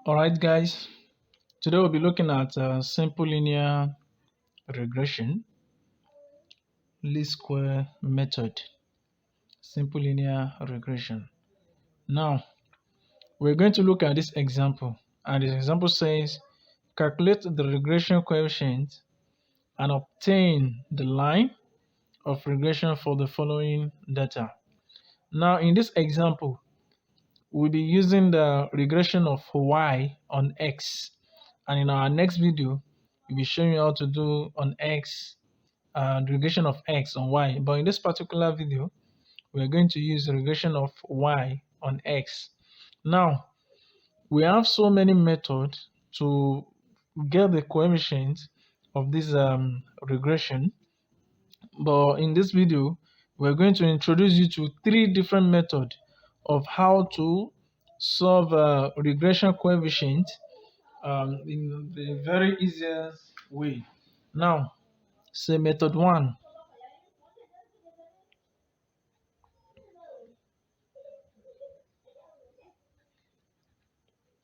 Alright guys, today we'll be looking at simple linear regression, least square method, simple linear regression. Now, we're going to look at this example, and this example says, calculate the regression coefficient and obtain the line of regression for the following data. Now, in this example, we'll be using the regression of y on x, and in our next video, we'll be showing you how to do on x regression of x on y. But in this particular video, we're going to use the regression of y on x. Now, we have so many methods to get the coefficient of this regression. But in this video, we're going to introduce you to three different methods of how to solve regression coefficient in the very easiest way. Now, say method one.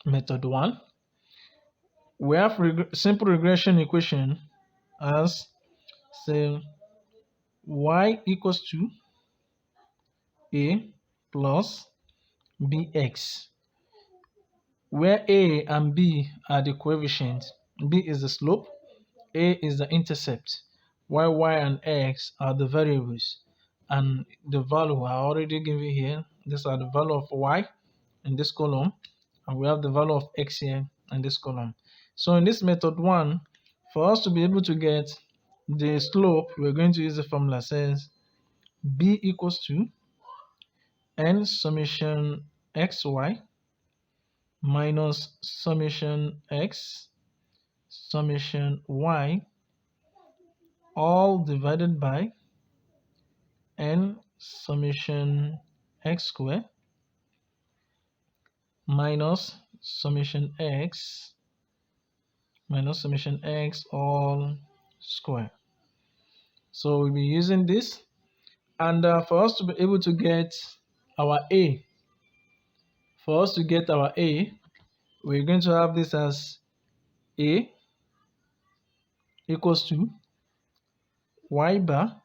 Method one, we have simple regression equation as, say, y equals to a plus bx, where a and b are the coefficients, b is the slope, a is the intercept, while y and x are the variables, and the value I already given here. These are the value of y in this column, and we have the value of x here in this column. So in this method one, for us to be able to get the slope, we're going to use the formula says b equals to n summation xy minus summation x summation y, all divided by n summation x square minus summation x all square. So we'll be using this, and for us to be able to get our a, we're going to have this as a equals to y bar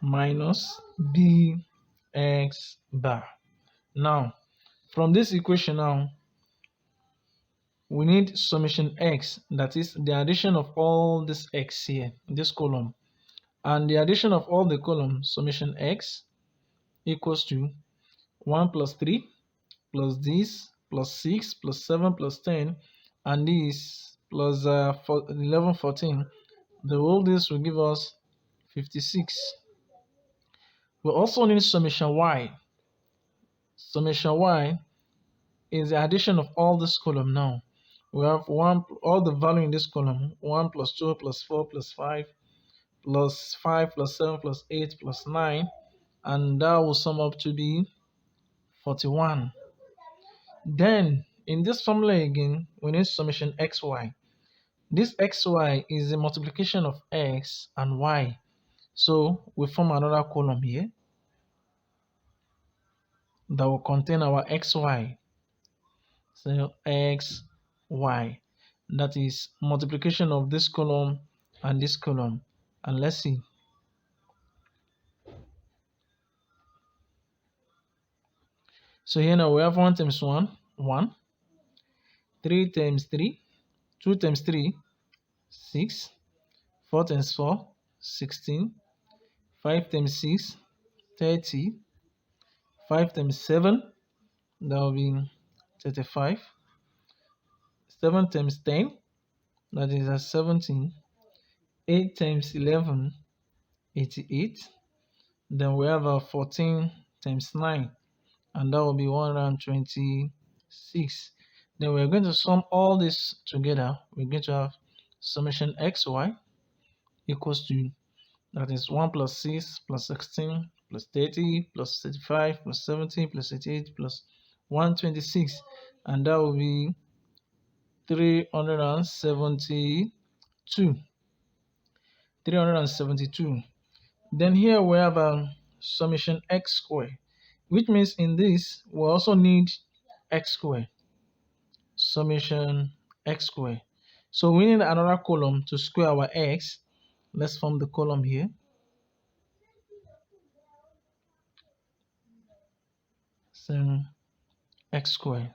minus bx bar. Now, from this equation now, we need summation x, that is the addition of all this x here in this column, and the addition of all the columns, summation x equals to 1 plus 3 plus this plus 6 plus 7 plus 10, and this plus 11, 14. The whole this will give us 56. We also need summation y. Summation y is the addition of all this column. Now we have all the value in this column: 1 plus 2 plus 4 plus 5 plus 5 plus 7 plus 8 plus 9, and that will sum up to be 41. Then in this formula again, we need summation xy. This xy is the multiplication of x and y, so we form another column here that will contain our xy. So xy, that is multiplication of this column and this column. And let's see. So here now we have 1 times 1, 1, 3 times 3, 2 times 3, 6, 4 times 4, 16, 5 times 6, 30, 5 times 7, that will be 35, 7 times 10, that is 17, 8 times 11, 88, then we have 14 times 9, and that will be 126. Then we're going to sum all this together. We're going to have summation xy equals to, that is 1 plus 6 plus 16 plus 30 plus 35 plus 70 plus 88 plus 126, and that will be 372. Then here we have summation x square, which means in this we also need x square. summation x squared. So we need another column to square our x. Let's form the column here. Sum x squared.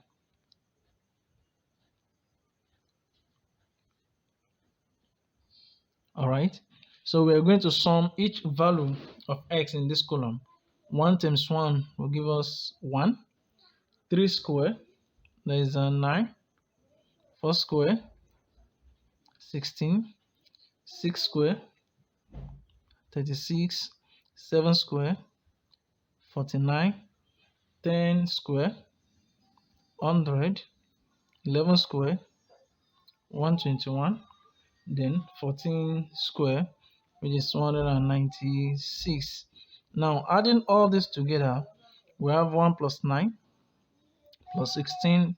All right. So we are going to sum each value of x in this column. 1 times 1 will give us 1. 3 squared, that is 9. 4 squared, 16. 6 squared, 36. 7 squared, 49. 10 squared, 100. 11 squared, 121. Then 14 squared, which is 196. Now adding all this together, we have 1 plus 9 plus 16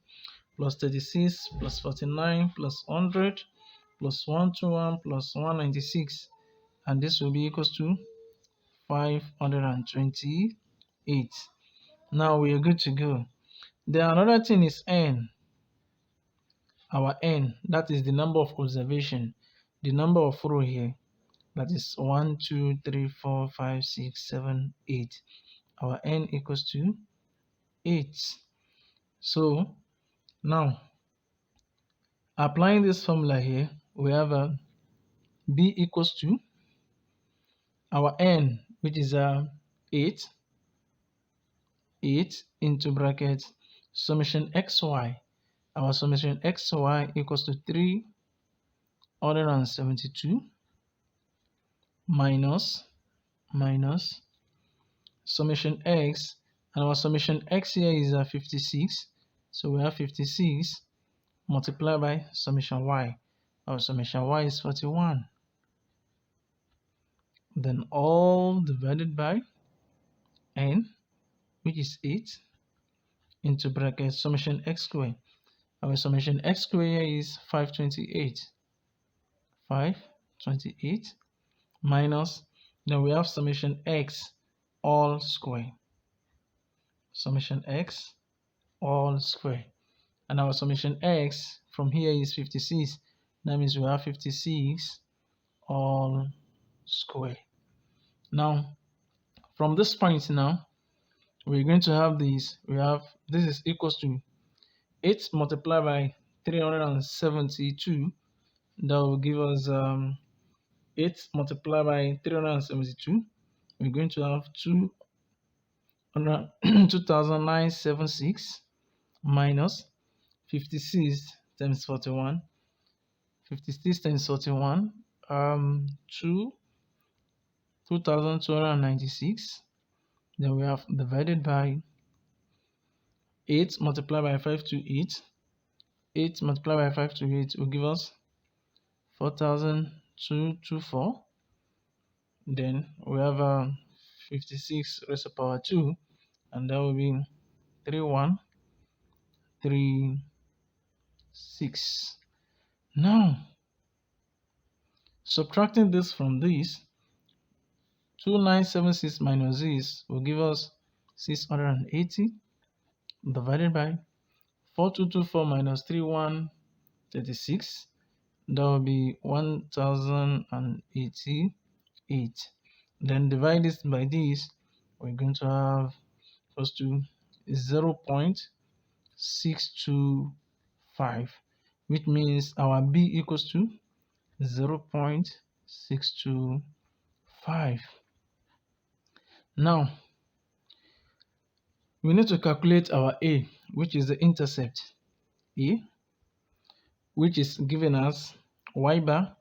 plus 36 plus 49 plus 100 plus 121 plus 196, and this will be equals to 528. Now we are good to go. Then another thing is n. Our n, that is the number of observation, the number of row here, that is 1 2 3 4 5 6 7 8. Our n equals to 8. So now applying this formula here, we have a b equals to our n, which is 8 into bracket summation xy. Our summation xy equals to 372 minus summation x, and our summation x here is 56. So we have 56 multiplied by summation y. Our summation y is 41. Then all divided by n, which is 8, into bracket summation x squared. Our summation x squared here is 528. 528 minus, then we have summation x all square. Summation x all square. And our summation x from here is 56. That means we have 56 all square. Now, from this point now, we're going to have this. We have this is equals to 8 multiplied by 372. That will give us 8 multiplied by 372. We're going to have 2976 minus 56 times 41. 56 times 41, 2296. Then we have divided by 8 multiplied by 528. 8 multiplied by 528 will give us 4224. Then we have 56 raised to power 2, and that will be 3136. Now, subtracting this from this, 2976 minus this will give us 680 divided by 4224 minus 3136. That will be 1088. Then divide this by this, we're going to have close to 0.625, which means our b equals to 0.625. Now we need to calculate our a, which is the intercept a, which is given as y bar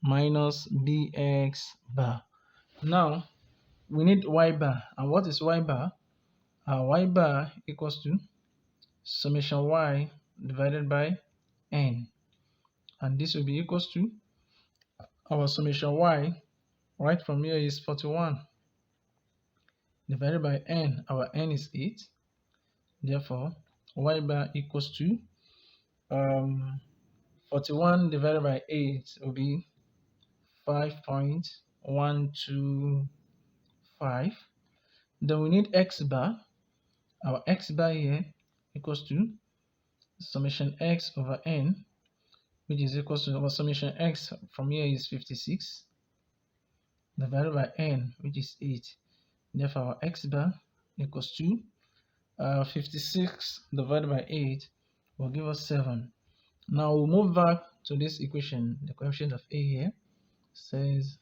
minus bx bar. Now we need y bar, and what is y bar? Y bar equals to summation y divided by n, and this will be equals to our summation y right from here is 41 divided by n. Our n is 8, therefore y bar equals to 41 divided by 8 will be 5.125. Then we need x bar. Our x bar here equals to summation x over n, which is equals to our summation x from here is 56 divided by n, which is 8. Therefore, our x bar equals to 56 divided by 8 will give us 7. Now we'll move back to this equation. The coefficient of a here says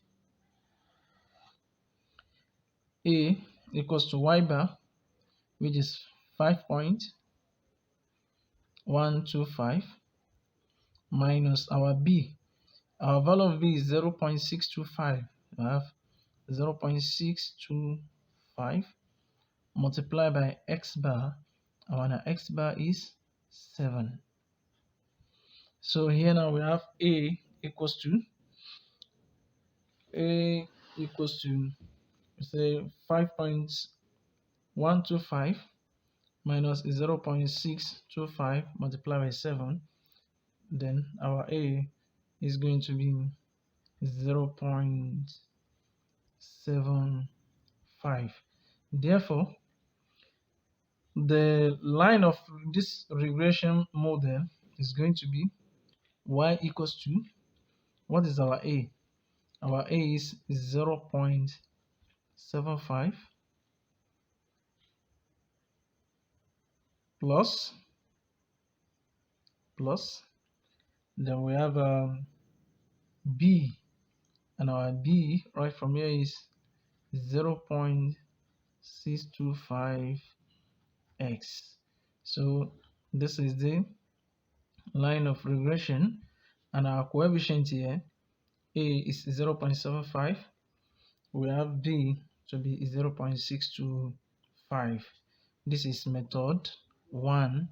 a equals to y bar, which is 5.125 minus our b. Our value of b is 0.625. We have 0.625 multiplied by x bar. Our x bar is 7. So here now we have a equals to say 5.125 minus 0.625 multiplied by 7. Then our a is going to be 0.75. Therefore, the line of this regression model is going to be y equals to, what is our a? Our a is 0.75 plus, then we have b, and our b right from here is 0.625x. So this is the line of regression, and our coefficient here, a is 0.75, we have b to be 0.625. This is method 1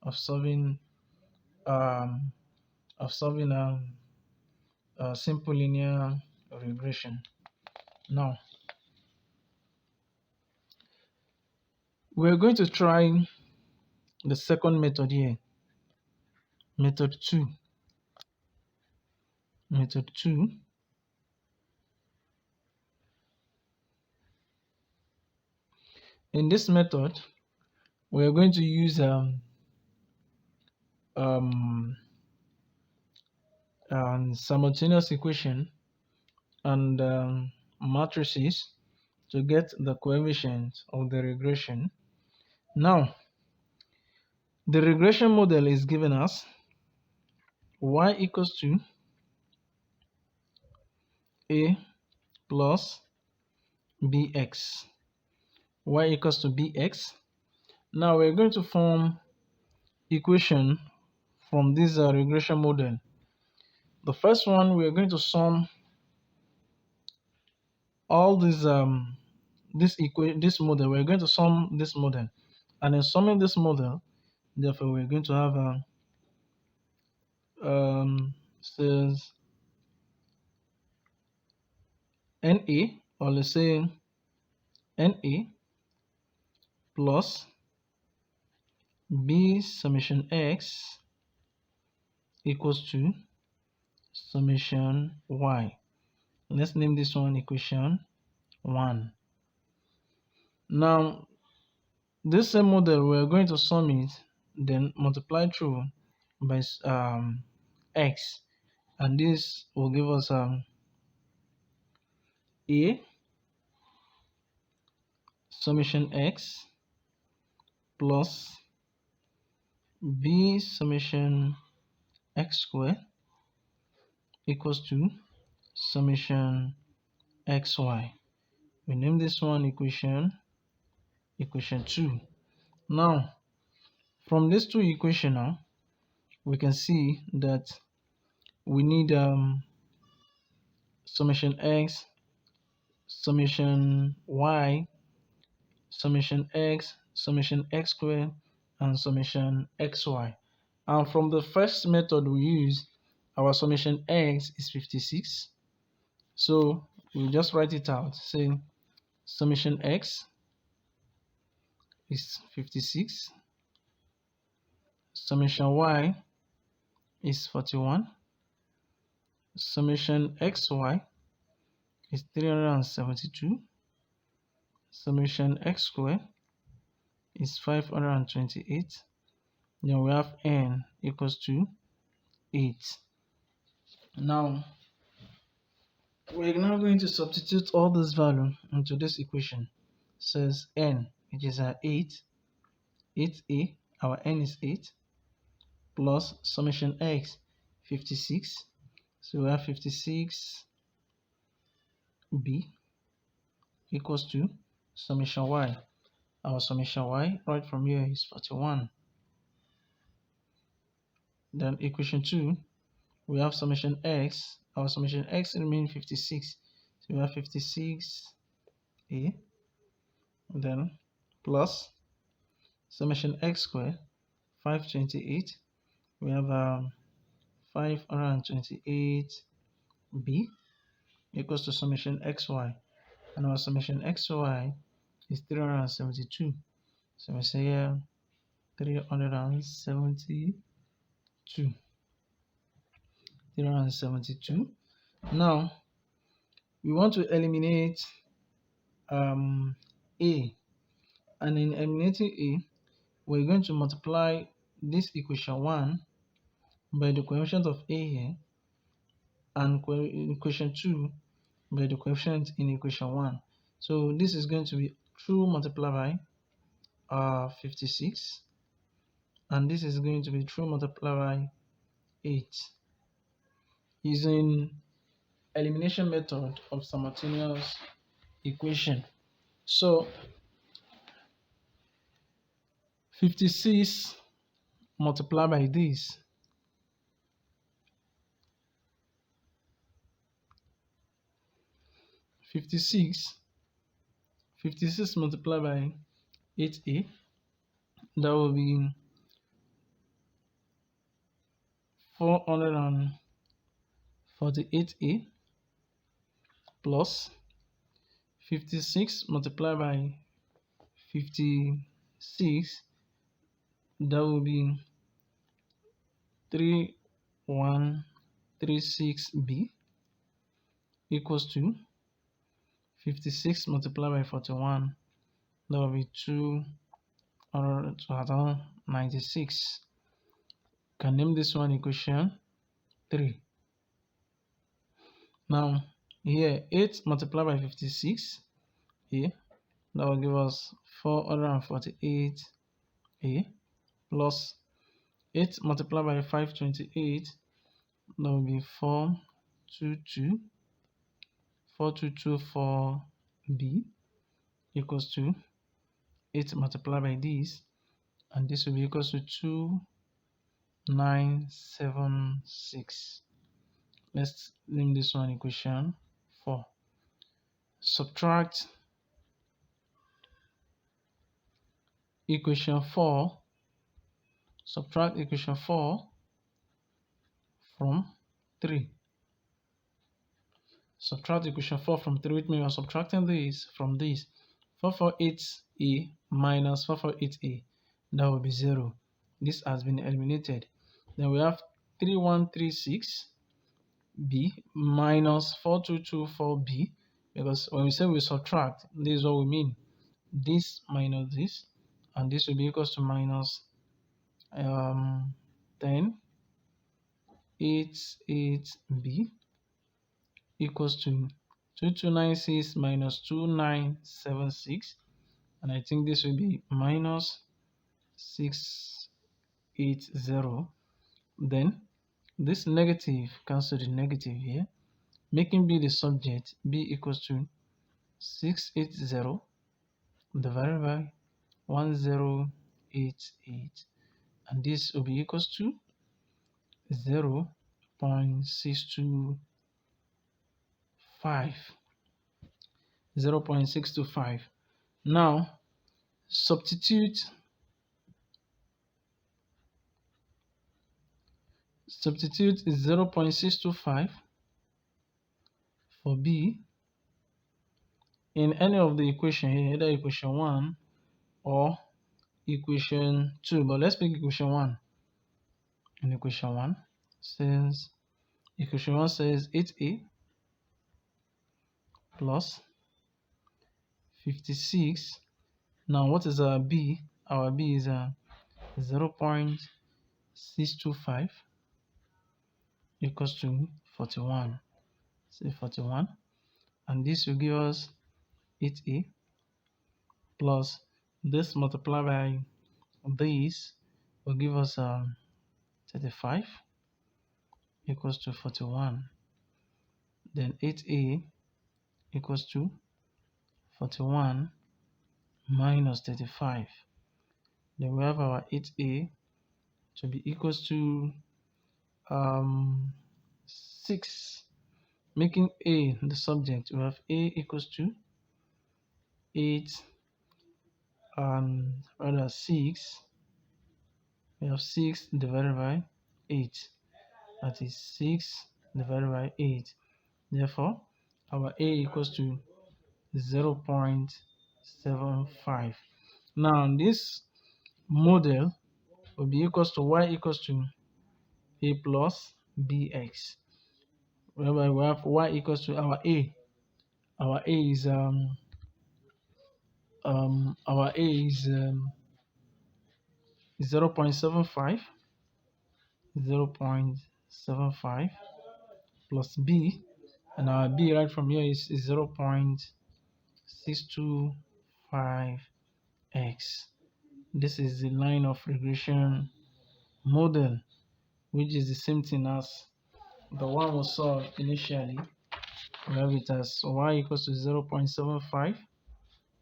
of solving simple linear regression. Now we're going to try the second method here, method 2. In this method, we are going to use simultaneous equation and matrices to get the coefficients of the regression. Now, the regression model is given us y equals to a plus bx. Y equals to bx. Now we're going to form equation from this regression model. The first one, we are going to sum all these this model. We're going to sum this model, and in summing this model, therefore we're going to have says NA, or let's say NA plus B summation X equals to summation Y. Let's name this one equation 1. Now, this same model, we're going to sum it, then multiply through by X, and this will give us A summation X plus B summation X squared equals to summation XY. We name this one equation 2. Now, from these two equations now, we can see that we need summation X, summation Y, summation X, summation X squared, and summation XY. And from the first method we use, our summation X is 56. So we'll just write it out. Say summation X is 56. Summation Y is 41. Summation XY is 372. Summation X squared is 528. Then we have n equals to 8. Now, we're now going to substitute all this value into this equation. It says n, which is 8a, our n is 8, plus summation x, 56. So we have 56b equals to summation y. Our summation y right from here is 41. Then equation 2, we have summation x. Our summation x remains 56. So we have 56a, then plus summation x squared, 528. We have 528b equals to summation xy. And our summation xy is 372. So we say here 372. 372. Now we want to eliminate a, and in eliminating a, we're going to multiply this equation 1 by the coefficient of a here, and equation 2 by the coefficient in equation 1. So this is going to be true multiplied by 56, and this is going to be true multiplied by 8 using elimination method of simultaneous equation. So 56 multiplied by this, 56 multiplied by 8a, that will be 448a, plus 56 multiplied by 56, that will be 3136b equals to 56 multiplied by 41, that will be 296. Can name this one equation 3. Now here 8 multiplied by 56 a, that will give us 448a, plus 8 multiplied by 528, that will be 4224b equals to 8 multiplied by this, and this will be equals to 2976. Let's name this one equation 4. Subtract equation 4 from 3. Subtract equation 4 from 3, which means we are subtracting this from this. 448a minus 448a, that will be 0. This has been eliminated. Then we have 3136b minus 4224b, because when we say we subtract, this is what we mean. This minus this, and this will be equals to minus 1088b equals to 2296 minus 2976, and I think this will be minus 680. Then this negative cancel the negative here, making b the subject. B equals to 680 divided by 1088, and this will be equals to 0.625. 0.625. Now substitute 0.625 for b in any of the equation here, either equation 1 or equation 2, but let's pick equation 1. In equation 1 says 8a plus 56. Now what is our b? Our b is 0.625 equals to 41. Say 41, and this will give us 8a plus this multiplied by this will give us 35 equals to 41. Then 8a equals to 41 minus 35. Then we have our 8a to be equals to 6, making a the subject. We have a equals to 8 and rather 6. We have 6 divided by 8. That is 6 divided by 8. Therefore, our a equals to 0.75. Now, this model will be equals to y equals to a plus bx, whereby we have y equals to our a. Our a is our a is 0.75 plus b, and our b right from here is 0.625x. This is the line of regression model, which is the same thing as the one we saw initially. We have it as y equals to 0.75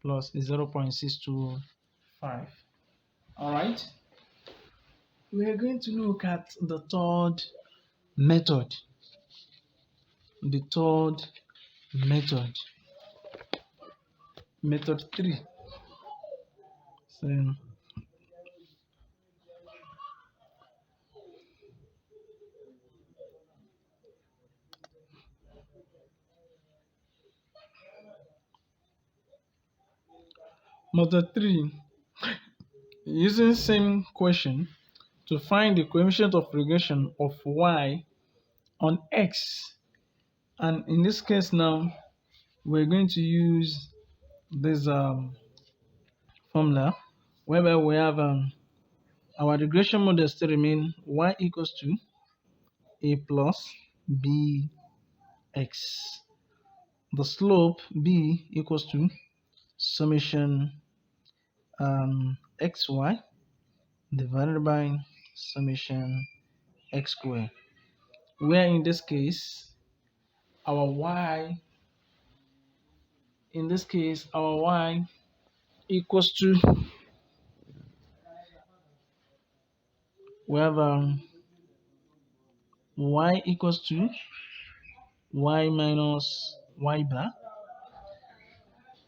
plus 0.625. Alright, we are going to look at the third method. The third method 3. So, method 3, using same question to find the coefficient of regression of y on x. And in this case now, we're going to use this formula, whereby we have our regression model still remain y equals to a plus bx. The slope b equals to summation xy divided by summation x squared, where in this case our y equals to, we have y equals to y minus y bar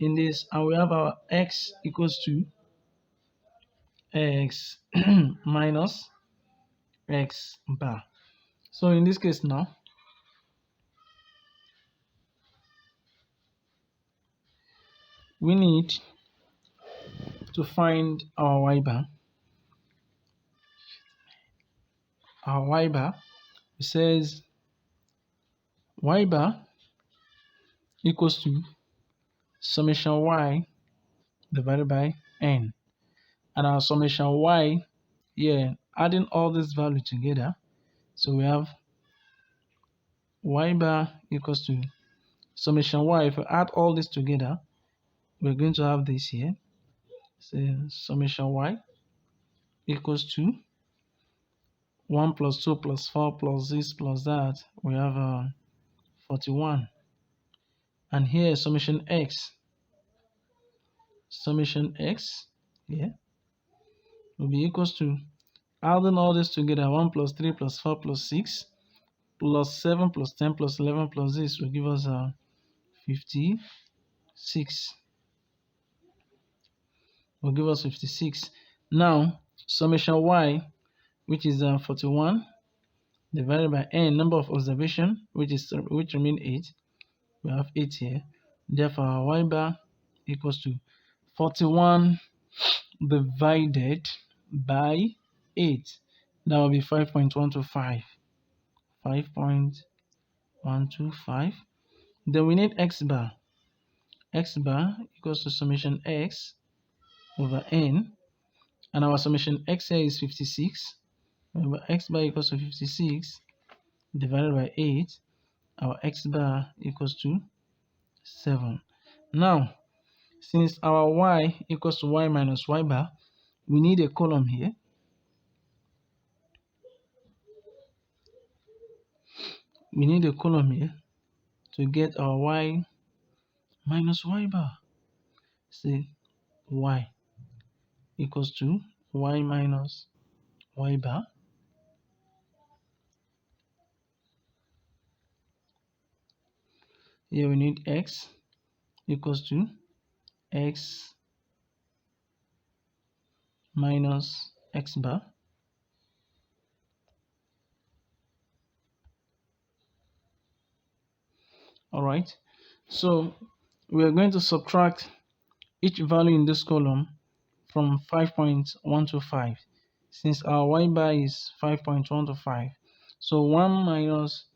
in this, and we have our x equals to x minus x bar. So in this case now, we need to find our y bar. Our y bar, it says y bar equals to summation y divided by n, and our summation y here, adding all this value together, so we have y bar equals to summation y. If we add all this together, we're going to have this here. So summation y equals to 1 plus 2 plus 4 plus this plus that. We have 41. And here summation x here will be equals to, adding all this together, 1 plus 3 plus 4 plus 6 plus 7 plus 10 plus 11 plus this will give us 56. Will give us 56. Now summation y, which is 41 divided by n, number of observation, which remain 8. We have 8 here. Therefore our y bar equals to 41 divided by 8. That will be 5.125. 5.125. Then we need x bar. X bar equals to summation x over n, and our summation x here is 56. Remember, x bar equals to 56 divided by 8. Our x bar equals to 7. Now, since our y equals to y minus y bar, we need a column here. We need a column here to get our y minus y bar. Say y equals to y minus y bar. Here we need x equals to x minus x bar. Alright, so we are going to subtract each value in this column from 5.125, since our y bar is 5.125. So 1 minus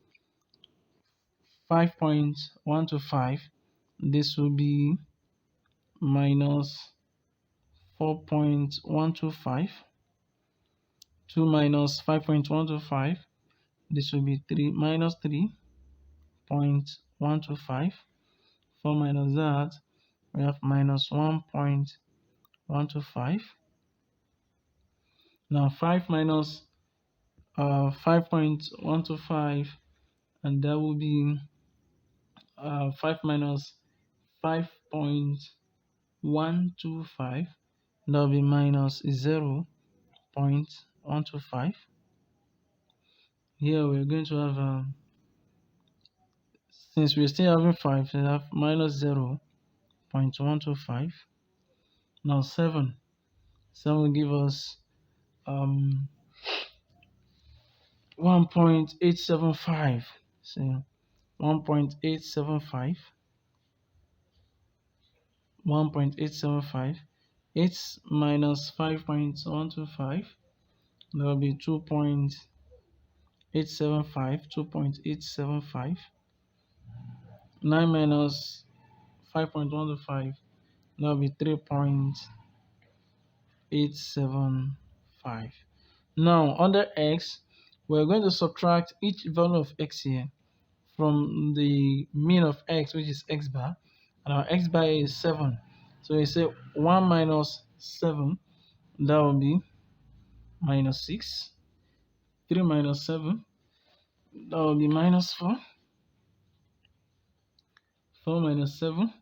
5.125, this will be minus 4.125. 2 minus 5.125, this will be 3 minus 3.125. 4 minus that, we have minus 1.125. Now 5 minus 5.125, and that will be 5 minus 5.125, that will be minus 0.125. Here we're going to have since we're still having 5, we have minus 0.125. Now 7 will give us 1.875. So 1.875. 8 minus 5.125, that will be 2.875. 9 minus 5.125, that will be 3.875. Now under x, we're going to subtract each value of x here from the mean of x, which is x bar, and our x bar is 7. So we say 1 minus 7, that will be minus 6. 3 minus 7, that will be minus 4. 4 minus 7,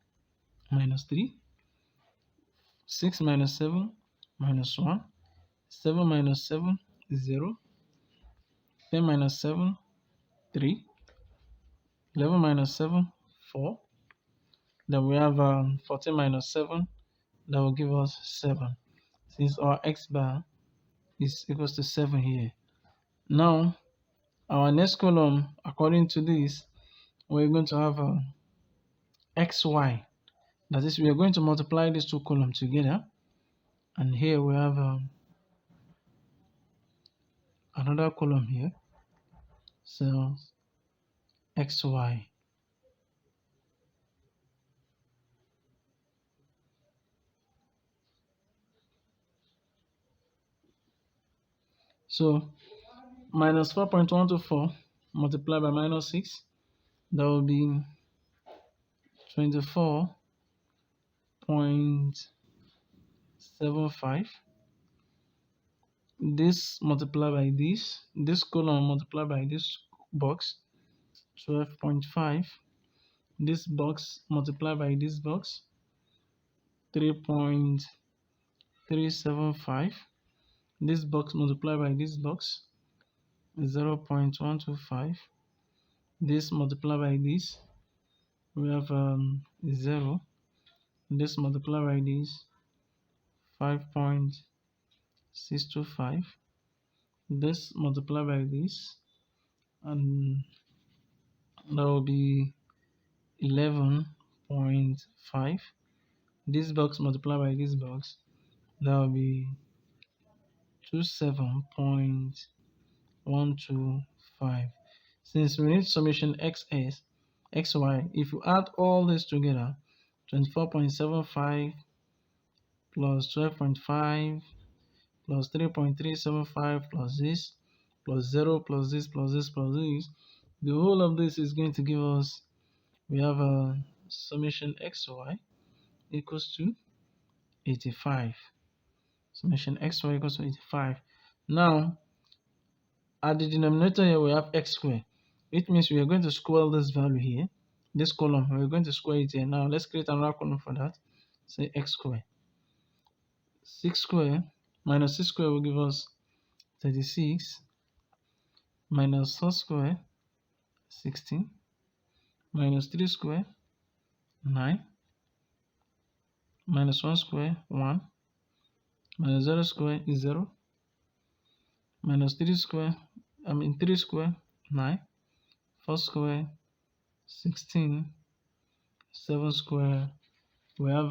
minus 3. 6 minus 7, minus 1. 7 minus 7 is 0. 10 minus 7, 3. 11 minus 7, 4. Then we have 14 minus 7, that will give us 7, since our x bar is equals to 7 here. Now, our next column, according to this, we're going to have xy. That is, we are going to multiply these two columns together. And here we have another column here. So, xy. So, minus 4.124 multiplied by minus 6, that will be 24.75. This multiplied by this column multiplied by this box, 12.5. This box multiplied by this box, 3.375. This box multiplied by this box, 0.125. This multiplied by this, we have 0. This multiplied by this, 5.625. This multiplied by this, and that will be 11.5. This box multiplied by this box, that will be 27.125. Since we need summation xy, if you add all this together, 24.75 plus 12.5 plus 3.375 plus this plus 0 plus this plus this plus this. The whole of this is going to give us, we have a summation xy equals to 85. Summation xy equals to 85. Now, at the denominator here, we have x squared. It means we are going to square this value here. This column, we're going to square it here. Now, let's create another column for that. Say x squared. 6 squared minus 6 squared will give us 36 minus 4 squared 16 minus 3 squared 9 minus 1 squared 1 minus 0 squared is 0 minus 3 squared 3 squared 9 4 squared 16 7 squared we have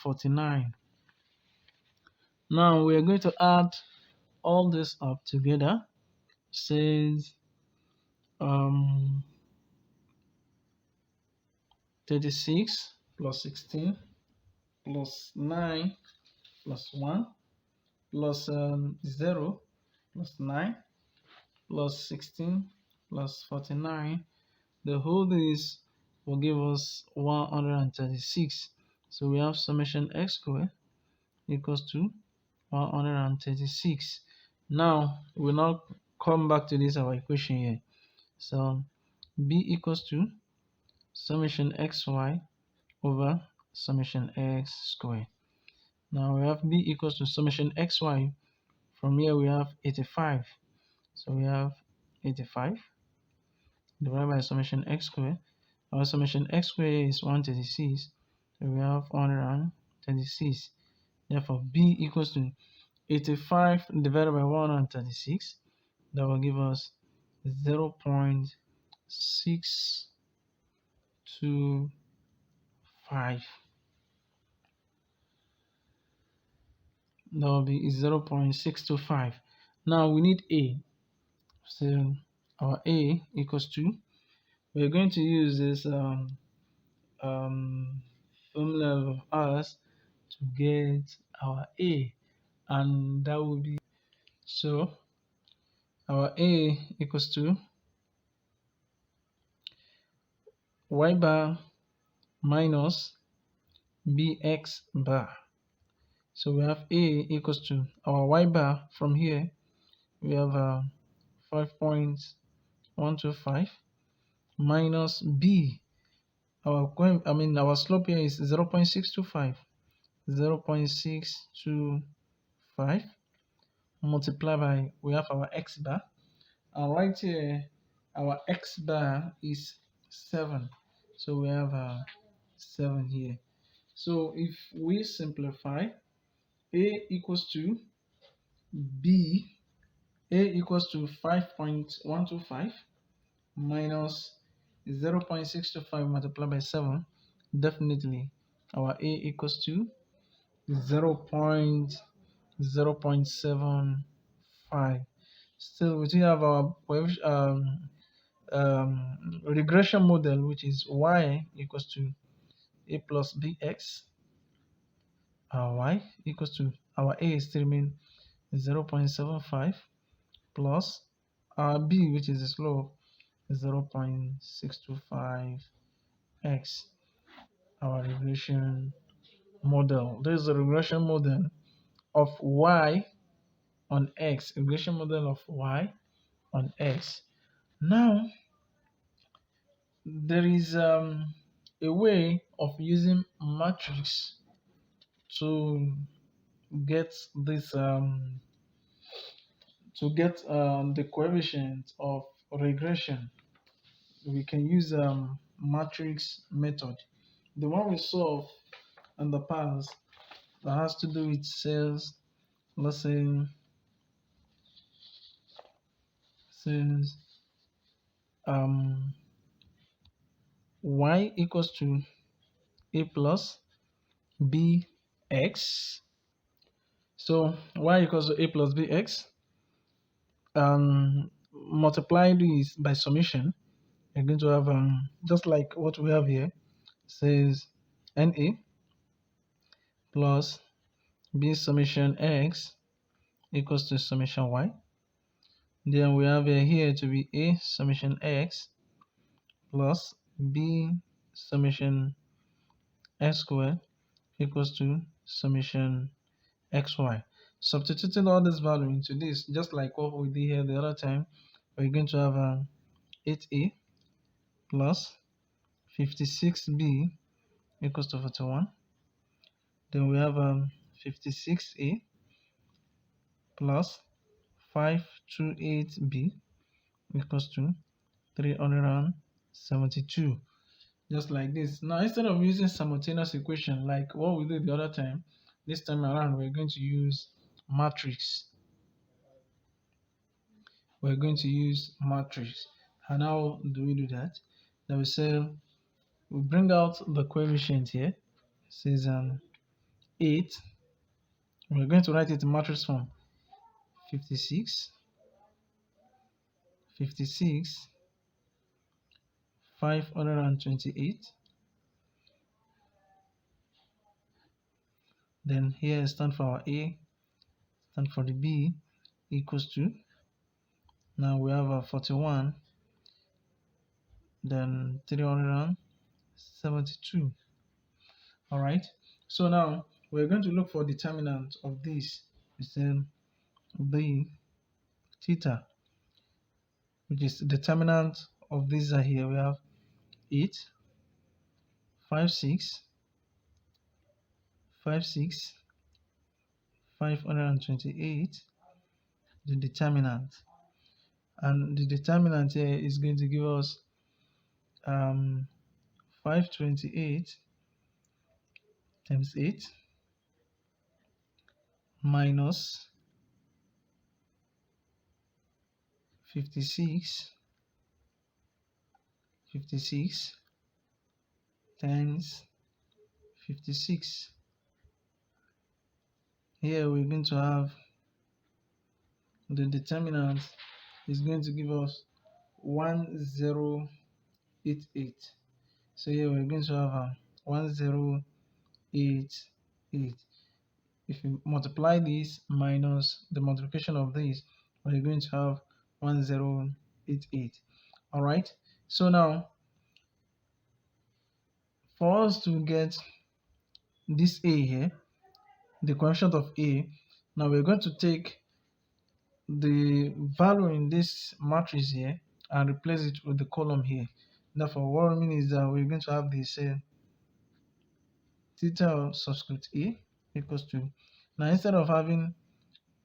49. Now we are going to add all this up together. Says 36 plus 16 plus 9 plus 1 plus 0 plus 9 plus 16 plus 49. The whole this will give us 136. So we have summation x squared equals to 136. Now we'll now come back to this our equation here. So b equals to summation xy over summation x squared. Now we have b equals to summation xy. From here we have 85. So we have 85 divided by summation x squared. Our summation x squared is 136. So we have 136. Therefore, b equals to 85 divided by 136. That will give us 0.625. That will be 0.625. Now we need a. So our a equals to, we're going to use this formula of ours to get our a, and that will be, so our a equals to y bar minus bx bar. So we have a equals to our y bar. From here we have 5.125 minus b, our slope here is 0.625, 0.625 multiplied by, we have our x bar, and right here our x bar is 7. So we have 7 here. So if we simplify, a equals to b, a equals to 5.125 minus 0.625 multiplied by 7, definitely our a equals to 0.0.75. Still, we still have our regression model, which is y equals to a plus bx. Our y equals to, our a is still remain 0.75 plus our b, which is the slope, 0.625x. Our regression model. This is the regression model of y on x. Regression model of y on x. Now there is a way of using matrix to get this the coefficient of regression. We can use matrix method. The one we solved in the past that has to do with cells, let's say says y equals to a plus bx. So y equals to a plus bx, multiply this by summation. You're going to have just like what we have here, says na plus B summation x equals to summation y. Then we have here to be A summation x plus B summation x squared equals to summation xy. Substituting all this value into this, just like what we did here the other time, we're going to have 8a plus 56b equals to 41. Then we have 56a plus 528b equals to 372. Just like this. Now, instead of using simultaneous equation like what we did the other time, this time around we're going to use matrix. We're going to use matrix. And how do we do that? Then we say we bring out the coefficient here. It says 8. We're going to write it in matrix form. 56, 56, 528. Then here stand for our A, stand for the B equals to. Now we have a 41, then 372. All right. So now we're going to look for determinant of this. We say the theta, which is the determinant of these are here. We have 8, 5, 6, 5, 6, 528, the determinant. And the determinant here is going to give us 528 times 8 minus 56 times 56. Here we're going to have the determinant is going to give us 1088. So here we're going to have 1088. If you multiply this minus the multiplication of this, we're going to have 1088. All right. So now, for us to get this A here, the coefficient of A, now we're going to take the value in this matrix here and replace it with the column here. Therefore, what I mean is that we're going to have this theta subscript A equals to, now instead of having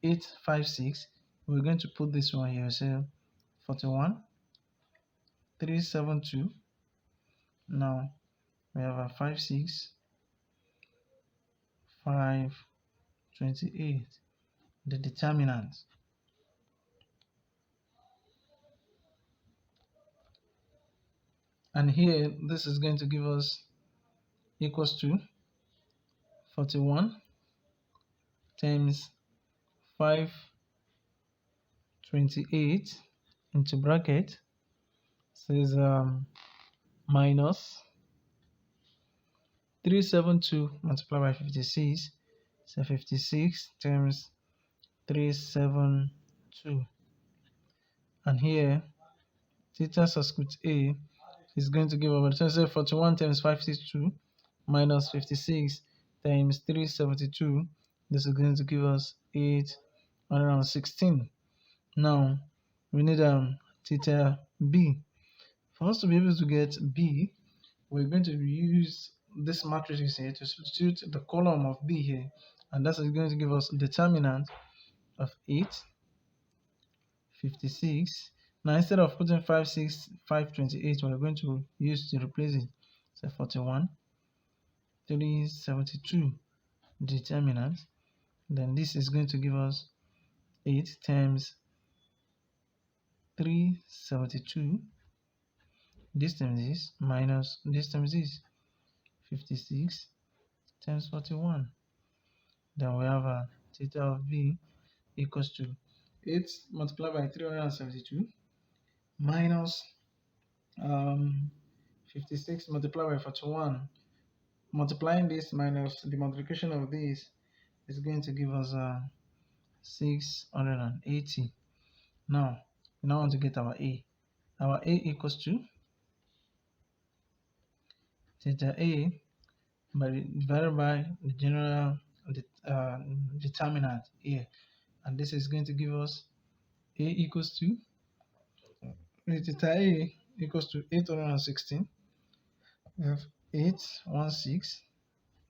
856, we're going to put this one here, say 41, 372. Now we have a 56, 528, the determinant. And here, this is going to give us equals to 41 times 528 into bracket says minus 372 multiplied by 56, so 56 times 372. And here, theta subscript A is going to give us, so say 41 times 562 minus 56 times 372. This is going to give us 816. Now we need theta B. For us to be able to get B, we're going to use this matrix here to substitute the column of B here, and that's going to give us determinant of 8, 56. Now instead of putting 56, 528, we're going to use to replace it. So 41, 372 determinant. Then this is going to give us 8 times 372. This times this minus this times this, 56 times 41. Then we have a theta of B equals to 8 multiplied by 372 minus 56 multiplied by 41. Multiplying this minus the multiplication of this is going to give us 680. Now, we now want to get our A. Our A equals to theta A divided by the general determinant here. And this is going to give us A equals to theta A equals to 816. We have 816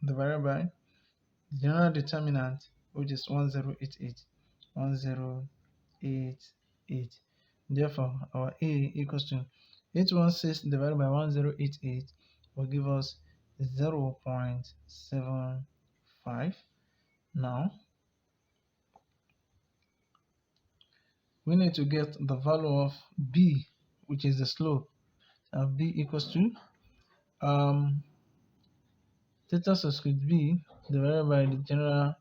divided by the general determinant, which is 1088. 1088. Therefore, our A equals to 816 divided by 1088 will give us 0.75. Now, we need to get the value of B, which is the slope. B equals to theta subscript B divided by the general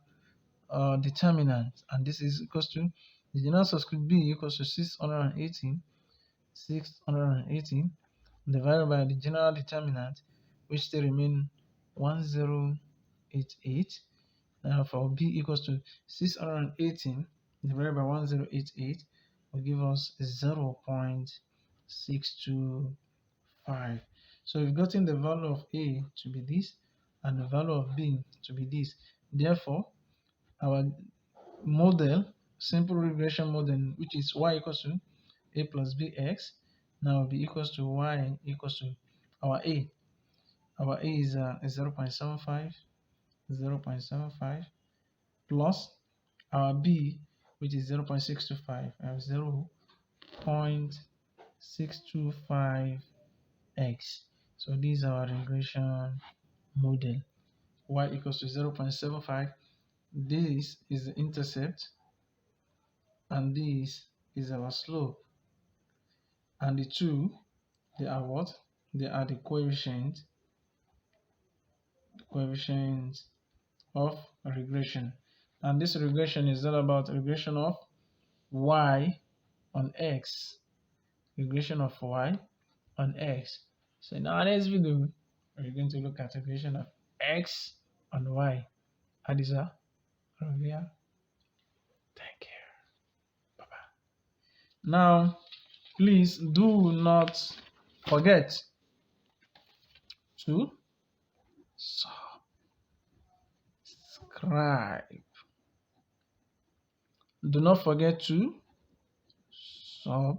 determinant, and this is equals to the general subscript B equals to 618 divided by the general determinant, which still remain 1088. Now for B equals to 618 divided by 1088 will give us 0.625. So we've gotten the value of A to be this and the value of B to be this. Therefore, our model, simple regression model, which is y equals to a plus bx, now will be equals to y equals to our A. Our A is 0.75, 0.75 plus our B, which is 0.625. I have 0.625x. So these are our regression model. Y equals to 0.75. This is the intercept, and this is our slope. And the two, they are what? They are the coefficients of regression. And this regression is all about regression of y on x. Regression of y on x. So in our next video, we're going to look at regression of x on y. Adisa, Ravia. Thank you. Bye-bye. Now, please do not forget to subscribe. Do not forget to subscribe.